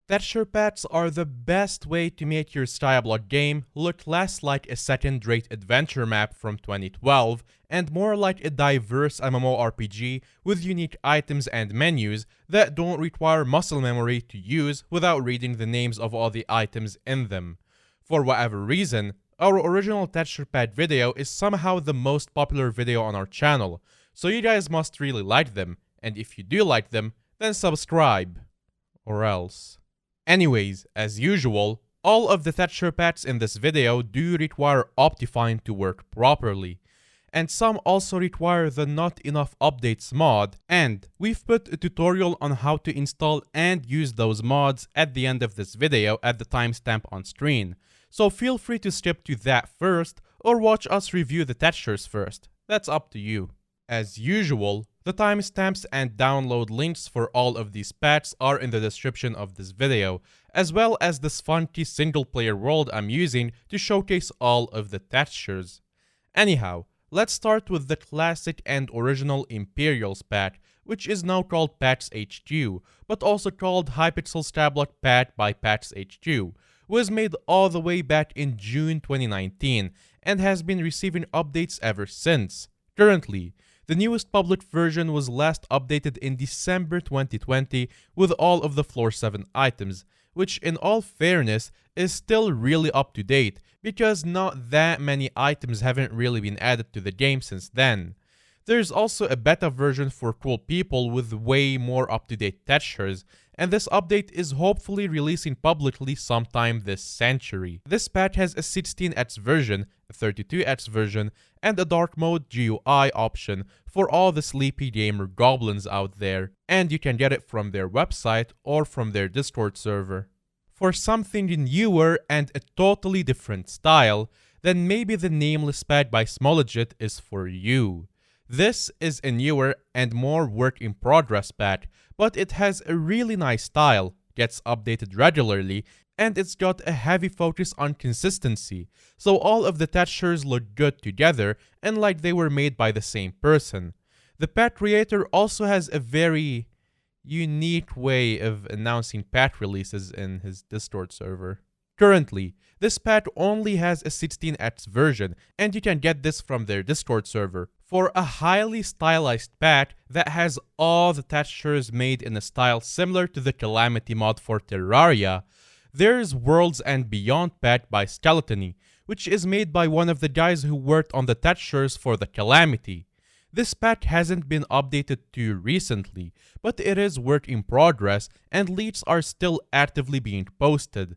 Texture packs are the best way to make your Skyblock game look less like a second-rate adventure map from 2012 and more like a diverse MMORPG with unique items and menus that don't require muscle memory to use without reading the names of all the items in them. For whatever reason, our original texture pack video is somehow the most popular video on our channel, so you guys must really like them, and if you do like them, then subscribe. Or else. Anyways, as usual, all of the texture packs in this video do require Optifine to work properly, and some also require the Not Enough Updates mod, and we've put a tutorial on how to install and use those mods at the end of this video at the timestamp on screen, so feel free to skip to that first or watch us review the textures first, that's up to you. As usual, the timestamps and download links for all of these packs are in the description of this video, as well as this funky single player world I'm using to showcase all of the textures. Anyhow, let's start with the classic and original Imperials pack, which is now called PacksHQ, but also called Hypixel Skyblock pack by PacksHQ, was made all the way back in June 2019 and has been receiving updates ever since. Currently, the newest public version was last updated in December 2020 with all of the Floor 7 items, which in all fairness is still really up to date because not that many items haven't really been added to the game since then. There's also a beta version for cool people with way more up-to-date textures, and this update is hopefully releasing publicly sometime this century. This patch has a 16x version, a 32x version, and a dark mode GUI option for all the sleepy gamer goblins out there, and you can get it from their website or from their Discord server. For something newer and a totally different style, then maybe the Nameless pack by Smologit is for you. This is a newer and more work in progress pack, but it has a really nice style, gets updated regularly, and it's got a heavy focus on consistency, so all of the textures look good together and like they were made by the same person. The pack creator also has a very unique way of announcing pack releases in his Discord server. Currently, this pack only has a 16x version, and you can get this from their Discord server. For a highly stylized pack that has all the textures made in a style similar to the Calamity mod for Terraria, there's Horlds and Beyond pack by SKYCLIENT, which is made by one of the guys who worked on the textures for the Calamity. This pack hasn't been updated too recently, but it is work in progress and leaks are still actively being posted.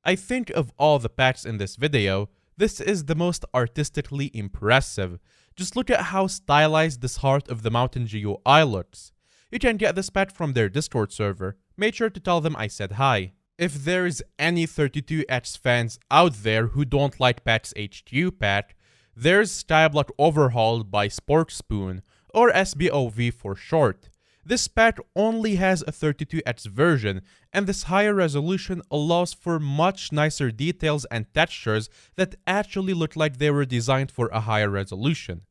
I think of all the packs in this video, this is the most artistically impressive. Just look at how stylized this Heart of the Mountain GUI looks. You can get this pack from their Discord server. Make sure to tell them I said hi. If there's any 32x fans out there who don't like PacksHQ pack, there's Skyblock Overhaul by Sporkspoon, or SBOV for short. This pack only has a 32x version, and this higher resolution allows for much nicer details and textures that actually look like they were designed for a higher resolution.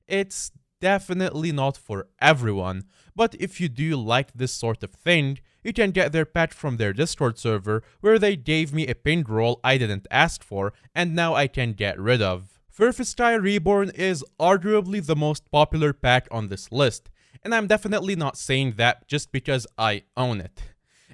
It's definitely not for everyone, but if you do like this sort of thing, you can get their pack from their Discord server where they gave me a ping roll I didn't ask for and now I can get rid of. FurfSky Reborn is arguably the most popular pack on this list, and I'm definitely not saying that just because I own it.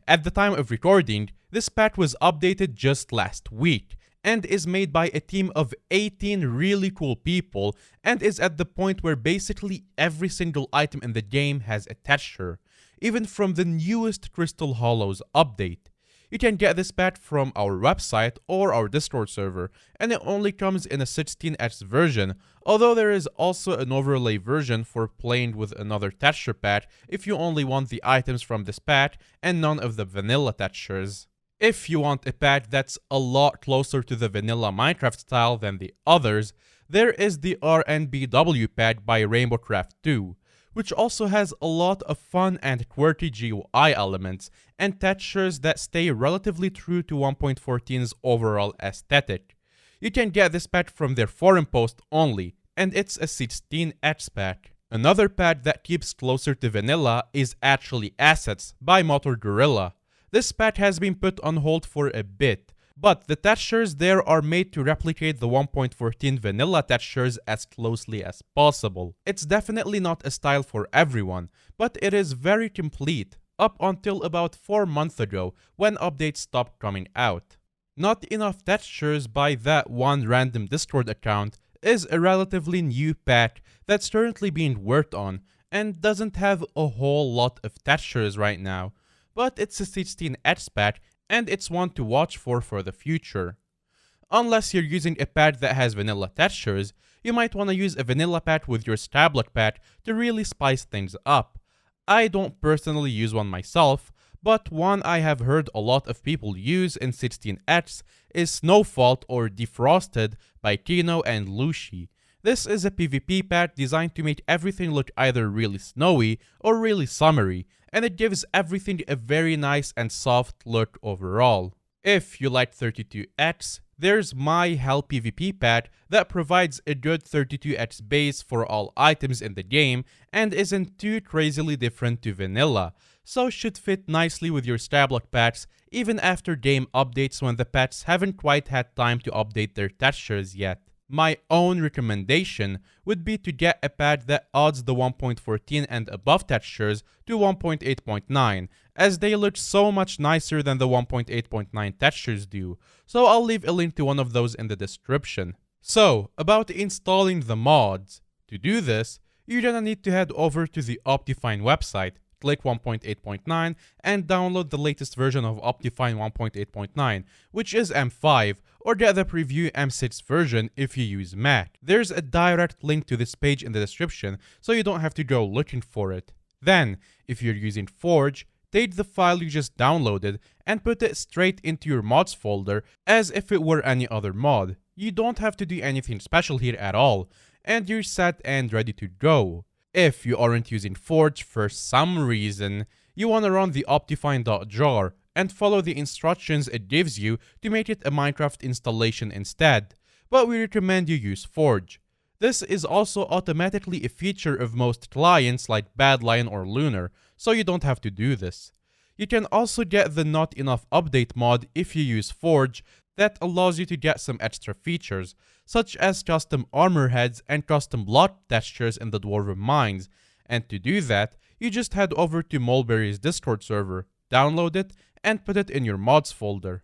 At the time of recording, this pack was updated just last week, and is made by a team of 18 really cool people, and is at the point where basically every single item in the game has a texture, even from the newest Crystal Hollows update. You can get this pack from our website or our Discord server, and it only comes in a 16x version, although there is also an overlay version for playing with another texture pack if you only want the items from this pack and none of the vanilla textures. If you want a pack that's a lot closer to the vanilla Minecraft style than the others, there is the RNBW pack by RainbowCraft 2, which also has a lot of fun and quirky GUI elements and textures that stay relatively true to 1.14's overall aesthetic. You can get this pack from their forum post only, and it's a 16x pack. Another pack that keeps closer to vanilla is actually Assets by Motor Gorilla. This patch has been put on hold for a bit, but the textures there are made to replicate the 1.14 vanilla textures as closely as possible. It's definitely not a style for everyone, but it is very complete, up until about 4 months ago when updates stopped coming out. Not enough textures by that one random Discord account is a relatively new patch that's currently being worked on and doesn't have a whole lot of textures right now, but it's a 16x patch and it's one to watch for the future. Unless you're using a patch that has vanilla textures, you might want to use a vanilla patch with your Skyblock patch to really spice things up. I don't personally use one myself, but one I have heard a lot of people use in 16x is Snowfault or Defrosted by Kino and Lucy. This is a PvP patch designed to make everything look either really snowy or really summery, and it gives everything a very nice and soft look overall. If you like 32x, there's my HellPvP patch that provides a good 32x base for all items in the game and isn't too crazily different to vanilla, so should fit nicely with your Skyblock patch even after game updates when the patches haven't quite had time to update their textures yet. My own recommendation would be to get a patch that adds the 1.14 and above textures to 1.8.9, as they look so much nicer than the 1.8.9 textures do, so I'll leave a link to one of those in the description. So, about installing the mods. To do this, you're gonna need to head over to the Optifine website, click 1.8.9, and download the latest version of Optifine 1.8.9, which is M5, or get the preview M6 version if you use Mac. There's a direct link to this page in the description, so you don't have to go looking for it. Then, if you're using Forge, take the file you just downloaded and put it straight into your mods folder as if it were any other mod. You don't have to do anything special here at all, and you're set and ready to go. If you aren't using Forge for some reason, you want to run the optifine.jar and follow the instructions it gives you to make it a Minecraft installation instead, but we recommend you use Forge. This is also automatically a feature of most clients like Badlion or Lunar, so you don't have to do this. You can also get the Not Enough Update mod if you use Forge that allows you to get some extra features, such as custom armor heads and custom block textures in the Dwarven Mines, and to do that, you just head over to Mulberry's Discord server, download it, and put it in your mods folder.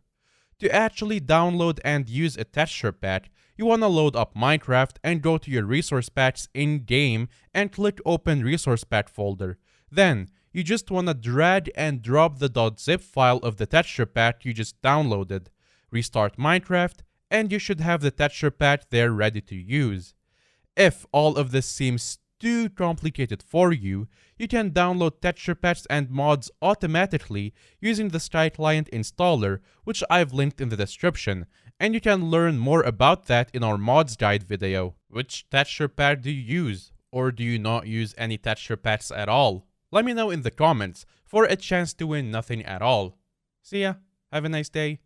To actually download and use a texture pack, you want to load up Minecraft and go to your resource packs in-game and click Open Resource Pack folder. Then, you just want to drag and drop the .zip file of the texture pack you just downloaded. Restart Minecraft, and you should have the texture pack there ready to use. If all of this seems too complicated for you, you can download texture packs and mods automatically using the SkyClient installer, which I've linked in the description, and you can learn more about that in our mods guide video. Which texture pack do you use? Or do you not use any texture packs at all? Let me know in the comments for a chance to win nothing at all. See ya, have a nice day.